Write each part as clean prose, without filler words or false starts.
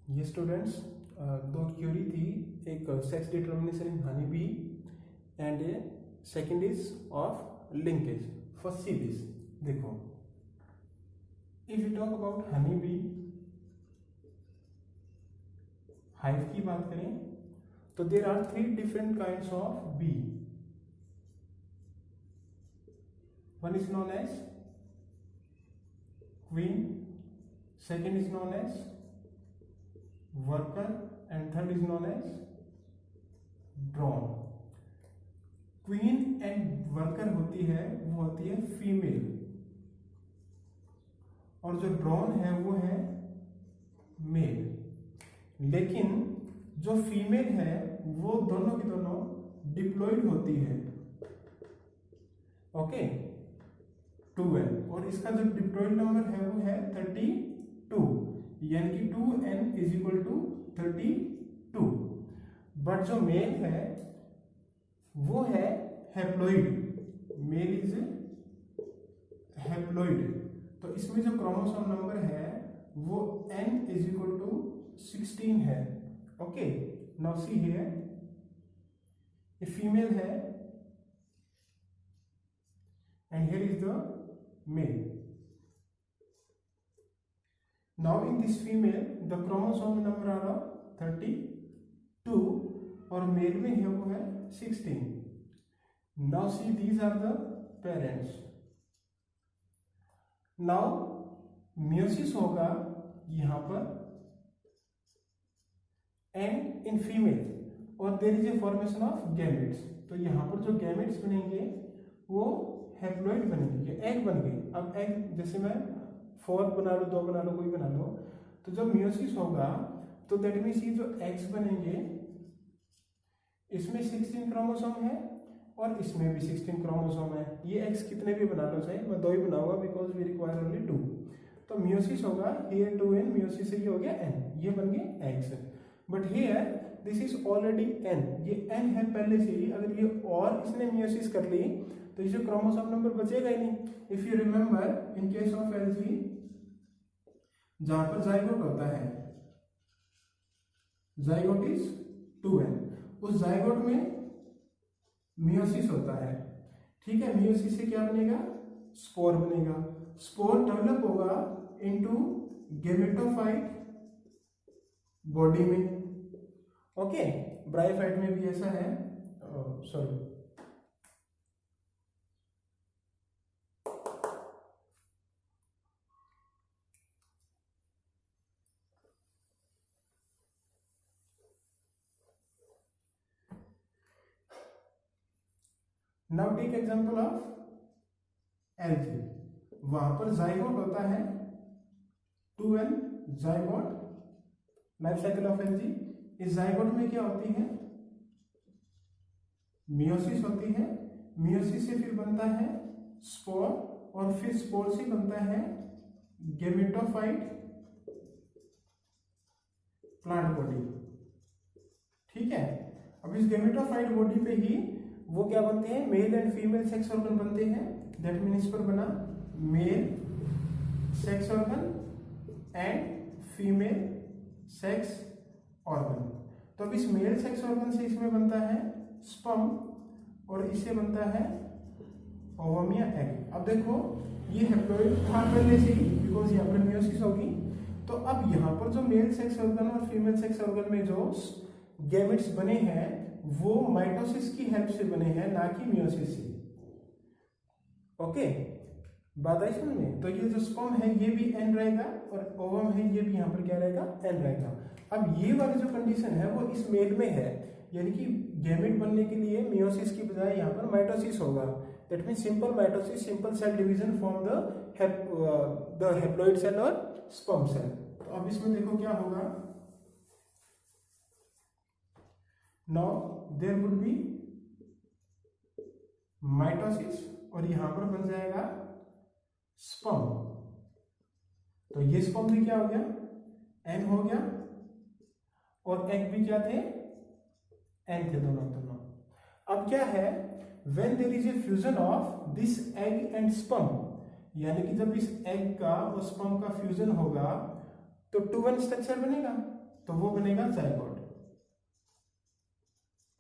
ये स्टूडेंट्स दो क्यूरी थी, एक sex determination in honey bee and second is of linkage. First see this, देखो if you talk about honey bee hive की बात करें तो there are 3 different kinds of bee. One is known as queen, second is known as worker and third is known as drone। Queen and worker होती है वो होती है female, और जो ड्रोन है वो है मेल। लेकिन जो फीमेल है वो दोनों की दोनों डिप्लॉयड होती है, ओके 2n, और इसका जो डिप्लॉयड नंबर है वो है 32, यानी कि 2n is equal to 32। But जो मेल है वो है हैप्लॉइड, मेल इज हैप्लॉइड। तो इसमें जो क्रोमोसोम नंबर है वो n इज इक्वल टू 16 है, ओके। नाउ सी हियर, ये फीमेल है and here is the male। Now in this female the chromosome number are 32 और मेल में है वो है 16। Now see these are the parents। Now meiosis होगा यहाँ पर and in female और there is a formation of gametes। तो यहाँ पर जो gametes बनेंगे वो हैप्लॉइड बनेंगे, ये एग बन गए। अब एग जैसे मैं 4 बना लो, 2 बना लो, कोई बना लो, तो जब मियोसिस होगा तो दैट मीन्स ये जो एग्स बनेंगे इसमें 16 क्रोमोसोम है और इसमें भी 16 क्रोमोसोम है। ये एग्स कितने भी बना लो, चाहे मैं 2 ही बनाऊंगा बिकॉज वी रिक्वायर ओनली 2। तो मियोसिस होगा हियर 2n, मियोसिस से ये हो गया n, ये बन गए eggs. But here this is already n, ये n है पहले से ही। अगर ये और इसने मियोसिस कर ली तो ये जो क्रोमोसोम नंबर बचेगा ही नहीं। If you remember in case of LG जहां पर जाइगोट होता है, जाइगोट इज 2n, उस जाइगोट में मियोसिस होता है, ठीक है। मियोसिस से क्या बनेगा, स्पोर बनेगा। स्पोर डेवलप होगा इनटू गेमेटोफाइट बॉडी में, ओके। ब्रायोफाइट में भी ऐसा है, sorry now take example of algae, वहां पर जाइगोट होता है 2n, zygote. Life cycle of algae, इस जाइगोट में क्या होती है, मियोसिस होती है। मियोसिस से फिर बनता है स्पोर और फिर स्पोर से बनता है गेमेटोफाइट प्लांट बॉडी, ठीक है। अब इस गेमेटोफाइट बॉडी पे ही वो क्या बनते हैं, mail and female sex organ बनते हैं। दैट मीन्स पर बना male sex organ and female sex organ. तो अब इस मेल सेक्स ऑर्गन से इसमें बनता है स्पर्म और इससे बनता है ओवम या एग। अब देखो ये हैप्लॉइड था पहले से ही बिकॉज यहाँ पर मियोसिस होगी। तो अब यहाँ पर जो मेल सेक्स ऑर्गन और फीमेल सेक्स ऑर्गन में जो गैमेट्स बने हैं वो माइटोसिस की हेल्प से बने हैं, ना कि मियोसिस से, ओके। बात आई समझ में। तो ये जो स्पर्म है ये भी एन रहेगा और ओवम है ये भी यहाँ पर क्या रहेगा, एन रहेगा। अब ये वाली जो कंडीशन है वो इस मेल में है, यानी कि गैमेट बनने के लिए मियोसिस की बजाय यहाँ पर माइटोसिस होगा। That mean simple mitosis, simple cell division from the haploid cell और स्पर्म सेल। तो अब इसमें देखो क्या होगा, now there would be mitosis और यहां पर बन जाएगा स्पर्म। तो ये स्पर्म भी क्या हो गया, एन हो गया, और एग भी क्या थे, एन थे दोनों। अब क्या है, when there is a fusion of this egg and sperm, यानी कि जब इस एग का और स्पर्म का फ्यूजन होगा तो 2n स्ट्रक्चर बनेगा, तो वो बनेगा जाइगोट।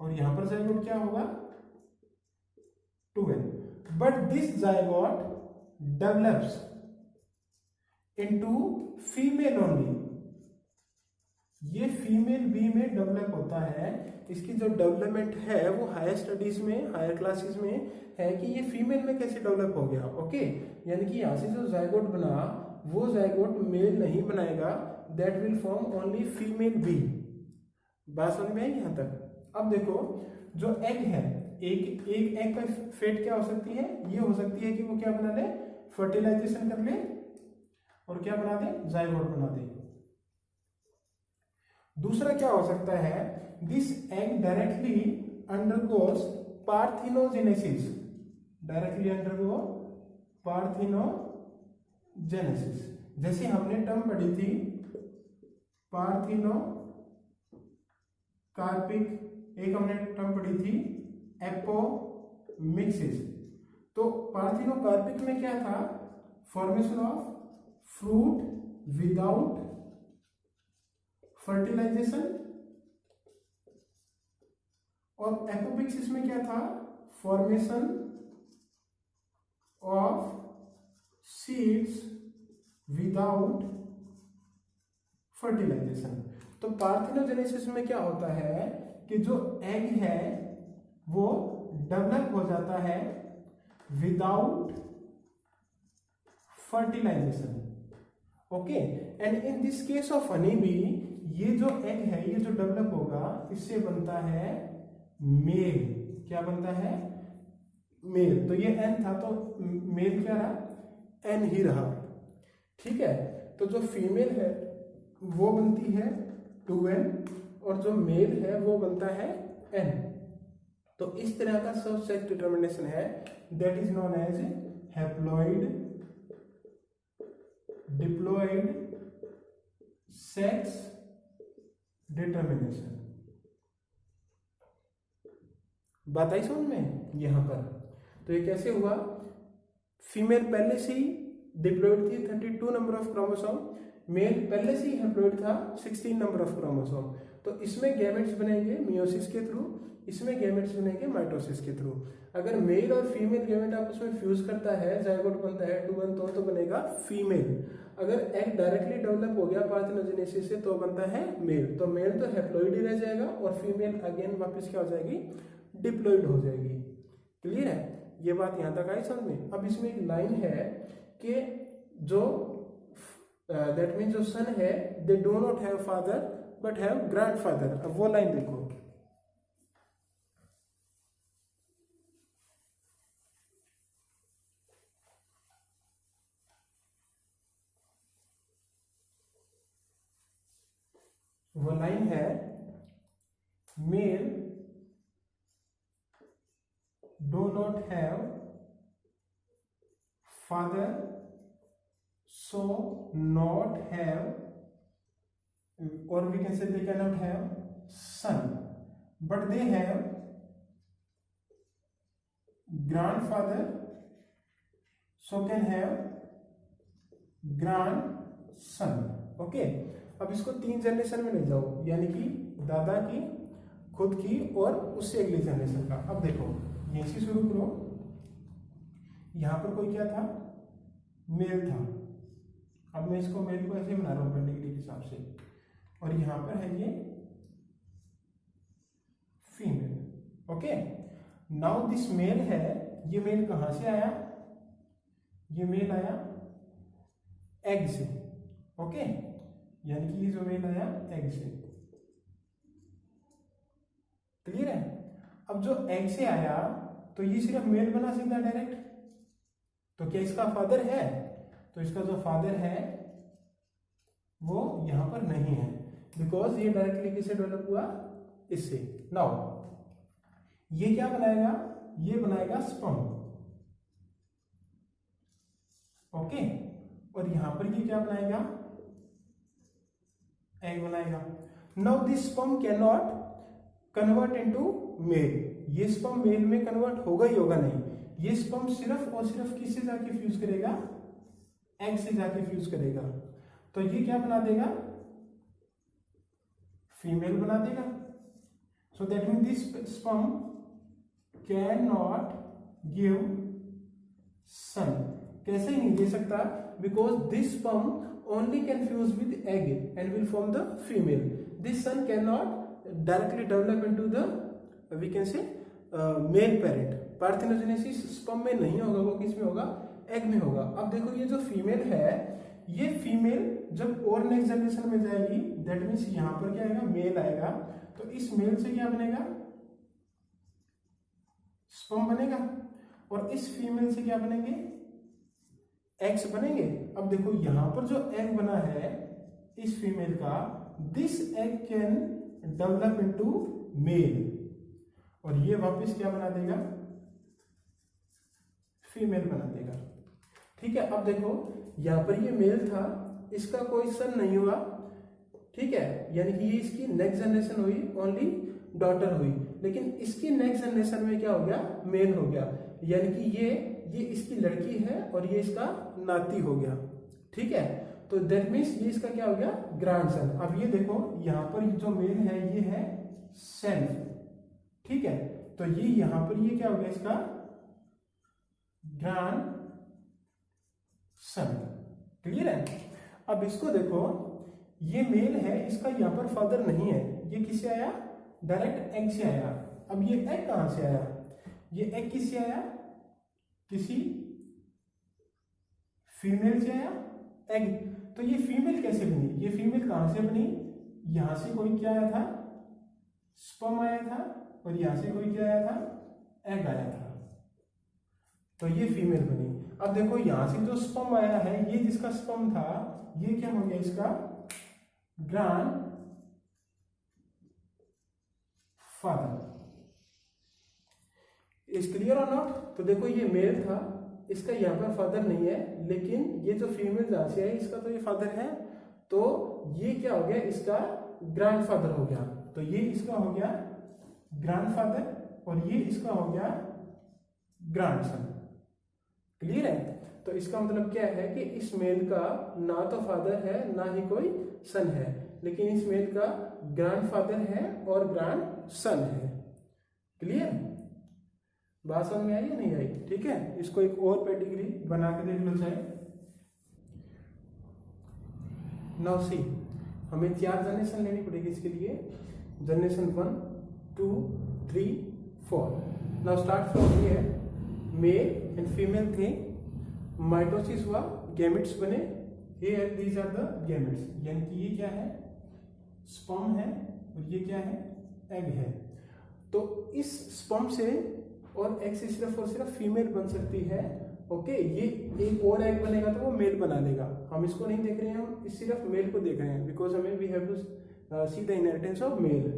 और यहां पर जाइगोट क्या होगा 2n। But this zygote develops into female only. ये फीमेल बी में डेवलप होता है। इसकी जो डेवलपमेंट है वो हायर स्टडीज में, हायर क्लासेस में है कि ये फीमेल में कैसे डेवलप हो गया। ओके, यानी कि यहां से जो जाइगोट बना वो जाइगोट मेल नहीं बनाएगा, that will form only female bee. बात समझ में आई यहां तक। अब देखो जो एग है, एक एग का फेट क्या हो सकती है, ये हो सकती है कि वो क्या बना ले, फर्टिलाइजेशन कर ले और क्या बना दे, जाइगोट बना दे। दूसरा क्या हो सकता है, this egg directly undergoes parthenogenesis, directly undergo parthenogenesis. जैसे हमने टर्म पढ़ी थी पार्थिनो कार्पिक, एक हमने टर्म पढ़ी थी एपोमिक्सिस। तो पार्थिनोकार्पिक में क्या था, formation of fruit without fertilisation, और एपोमिक्सिस में क्या था, formation of seeds without fertilisation. तो पार्थिनोजेनेसिस में क्या होता है कि जो एग है वो डेवलप हो जाता है without fertilisation. Okay, and in this case of honey bee, ये जो एग है ये जो डेवलप होगा इससे बनता है मेल। क्या बनता है, मेल। तो ये एन था तो मेल क्या रहा, एन ही रहा। ठीक है, तो जो फीमेल है वो बनती है 2n और जो मेल है वो बनता है n। तो इस तरह का सब सेक्स डिटर्मिनेशन है, that is known as haploid diploid sex determination. बात आई समझ में यहां पर। तो ये कैसे हुआ, फीमेल पहले से ही डिप्लॉइड थी 32 नंबर ऑफ क्रोमोसोम, मेल पहले से ही हैप्लॉइड था 16 नंबर ऑफ क्रोमोसोम। तो इसमें गैमेट्स बनेंगे मियोसिस के थ्रू, इसमें गैमेट्स बनेंगे माइटोसिस के थ्रू। अगर मेल और फीमेल गैमेट आपस में फ्यूज करता है, जाइगोट बनता है 2n, तो बनेगा फीमेल। अगर एग डायरेक्टली डेवलप हो गया पार्थिनोजेनेसिस से तो बनता है मेल। तो मेल तो हैप्लॉइड ही रह जाएगा और फीमेल अगेन वापस क्या हो जाएगी, डिप्लॉइड हो जाएगी। क्लियर है, ये बात यहां तक आई समझ में। अब इसमें एक लाइन है कि जो दैट मीन जो सन है they do not have father but have grandfather. अब वो लाइन देखो, वो लाइन है male do not have father so not have, or we can say they cannot have son, but they have grandfather so can have grandson। Okay, अब इसको 3 generation में ले जाओ, यानी कि दादा की, खुद की और उससे अगली जनरेशन का। अब देखो यहीं से शुरू करो, यहां पर कोई क्या था, मेल था। अब मैं इसको मेल को ऐसे बना रहा हूं पेंडिग्री के हिसाब से, और यहां पर है ये female. Okay, now this male है, ये मेल कहां से आया, ये मेल आया एग से। ओके, यानी कि ये जो मेल आया एग से। क्लियर है। अब जो एग से आया तो ये सिर्फ मेल बना सीधा डायरेक्ट, तो क्या इसका फादर है, तो इसका जो फादर है वो यहां पर नहीं है, बिकॉज ये डायरेक्टली किससे डेवलप हुआ, इससे। नाउ ये क्या बनाएगा, ये बनाएगा स्पर्म। ओके, और यहां पर ये क्या बनाएगा, एग बनाएगा। Now this sperm can not convert into male, ये स्पर्म मेल में कन्वर्ट होगा ही होगा नहीं। ये स्पर्म सिर्फ और सिर्फ किससे जाके फ्यूज करेगा, एग से जाके फ्यूज करेगा। तो ये क्या बना देगा, फीमेल बना देगा। So that mean this sperm can not give son. कैसे नहीं दे सकता? Because this sperm only can fuse with egg and will form the female. This son can not directly develop into the we can say male parent. Parthenogenesis sperm में नहीं होगा, वो किस में होगा? एग में होगा। अब देखो ये जो फीमेल है, ये फीमेल जब और नेक्स्ट जनरेशन में जाएगी, दैट मीन्स यहां पर क्या आएगा? मेल आएगा। तो इस मेल से क्या बनेगा? स्पर्म बनेगा। और इस फीमेल से क्या बनेंगे? एग्स बनेंगे। अब देखो यहां पर जो एग बना है इस फीमेल का, this egg can develop into male, और ये वापस क्या बना देगा? फीमेल बना देगा। ठीक है। अब देखो यहां पर ये मेल था, इसका कोई सन नहीं हुआ, ठीक है, यानी कि ये इसकी नेक्स्ट जनरेशन हुई, ओनली डॉटर हुई। लेकिन इसकी नेक्स्ट जनरेशन में क्या हो गया? मेल हो गया, यानी कि ये इसकी लड़की है और ये इसका नाती हो गया। ठीक है। तो दैट मीन्स ये इसका क्या हो गया? ग्रैंडसन। अब ये देखो यहां पर जो मेल है ये है सेल्फ। ठीक है। तो ये यहां पर ये क्या हो गया? इसका ग्रैंड सन। क्लियर है? अब इसको देखो, ये मेल है, इसका यहां पर फादर नहीं है, ये किससे आया? डायरेक्ट एग से आया। अब ये एग कहां से आया? ये एग किससे आया? किसी फीमेल से आया एग। तो ये फीमेल कैसे बनी? ये फीमेल कहां से बनी? यहां से कोई क्या आया था? स्पर्म आया था, और यहां से कोई क्या आया था? एग आया था। तो ये फीमेल बनी। अब देखो यहां से जो स्पर्म आया है, ये जिसका स्पर्म था, ये क्या हो गया? इसका ग्रैंड फादर। इज क्लियर और नॉट? तो देखो ये मेल था, इसका यहाँ पर फादर नहीं है, लेकिन ये जो फीमेल जहां से है इसका तो ये फादर है। तो ये क्या हो गया? इसका ग्रैंडफादर हो गया। तो ये इसका हो गया ग्रैंडफादर, और ये इसका हो गया ग्रैंडसन। क्लियर है? तो इसका मतलब क्या है कि इस मेल का ना तो फादर है ना ही कोई सन है, लेकिन इस मेल का ग्रैंडफादर है और ग्रैंडसन है। क्लियर? बात समझ में आई या नहीं आई? ठीक है। इसको एक और पेडिग्री बना के देख लो चाहे। नाउ सी, हमें 4 जनरेशन लेनी पड़ेगी इसके लिए। Generation 1, 2, 3, 4। Now start from here. Male and female थे, माइटोसिस हुआ, गैमेट्स बने। Here these are the gametes, यानी कि ये क्या है? स्पर्म है, और ये क्या है? एग है। तो इस स्पर्म से और एग से सिर्फ और सिर्फ फीमेल बन सकती है। ओके। ये एक और एग बनेगा तो वो मेल बना लेगा। हम इसको नहीं देख रहे हैं, हम सिर्फ मेल को देख रहे हैं, बिकॉज हमें we have to see the inheritance of male.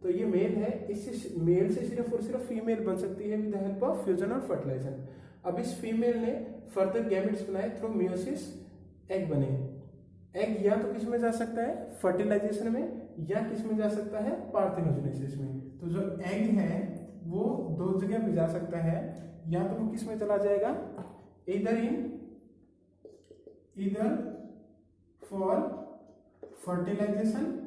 तो ये मेल है, इससे मेल से सिर्फ और सिर्फ फीमेल बन सकती है with the help of fusion और फर्टिलाइजेशन। अब इस फीमेल ने फर्दर गैमेट्स बनाए थ्रू मियोसिस, एग बने। एग या तो किस में जा सकता है? फर्टिलाइजेशन में, या किस में जा सकता है? पार्थेनोजेनेसिस में। तो जो एग है वो 2 जगह पे जा सकता है, या तो वो किस में चला जाएगा? इधर फॉर फर्टिलाइजेशन,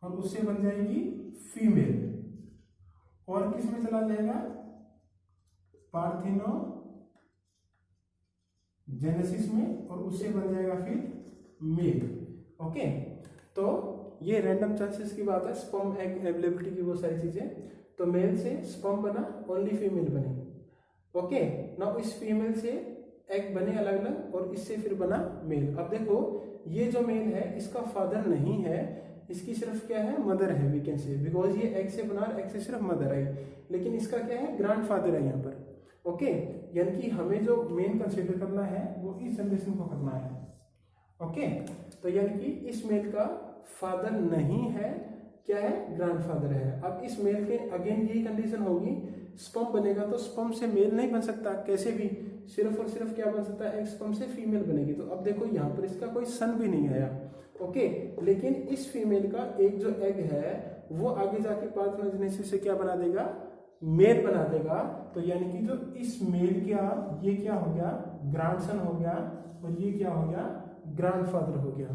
और उससे बन जाएगी फीमेल, और किस में चला जाएगा? पार्थेनोजेनेसिस में, और उससे बन जाएगा फिर मेल। ओके। तो ये रैंडम चांसेस की बात है, स्पर्म एग अवेलेबिलिटी की, वो सारी चीजें। तो मेल से स्पर्म बना, ओनली फीमेल बनी। ओके। नाउ इस फीमेल से एग बने अलग अलग, और इससे फिर बना मेल। अब देखो ये जो मेल है इसका फादर नहीं है, इसकी सिर्फ क्या है? मदर है, वी कैन से, बिकॉज ये एग से बना, एग से सिर्फ मदर आई, लेकिन इसका क्या है? ग्रैंडफादर है यहाँ पर। ओके। यानी कि हमें जो मेन कंसीडर करना है वो इस जनरेशन को करना है। ओके। तो यानी कि इस मेल का फादर नहीं है, क्या है? ग्रैंडफादर है। अब इस मेल के अगेन यही कंडीशन होगी, स्पर्म बनेगा तो स्पर्म से मेल नहीं बन सकता कैसे भी, सिर्फ और सिर्फ क्या बन सकता है? स्पर्म से फीमेल बनेगी। तो अब देखो यहाँ पर इसका कोई सन भी नहीं आया। ओके। लेकिन इस फीमेल का एक जो एग है वो आगे जाके पार्थेनोजेनेसिस से क्या बना देगा? मेल बना देगा। तो यानी कि जो इस मेल का ये क्या हो गया? ग्रैंडसन हो गया, और ये क्या हो गया? ग्रैंडफादर हो गया।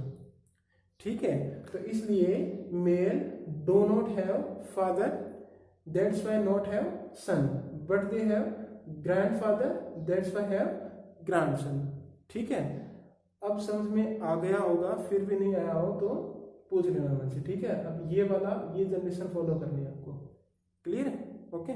ठीक है। तो इसलिए male do not have father, that's why not have son, but they have grandfather, that's why have grandson. ठीक है, अब समझ में आ गया होगा, फिर भी नहीं आया हो तो पूछ लेना मुझसे। ठीक है, अब ये वाला ये जनरेशन फॉलो करनी है आपको। क्लियर है? ओके।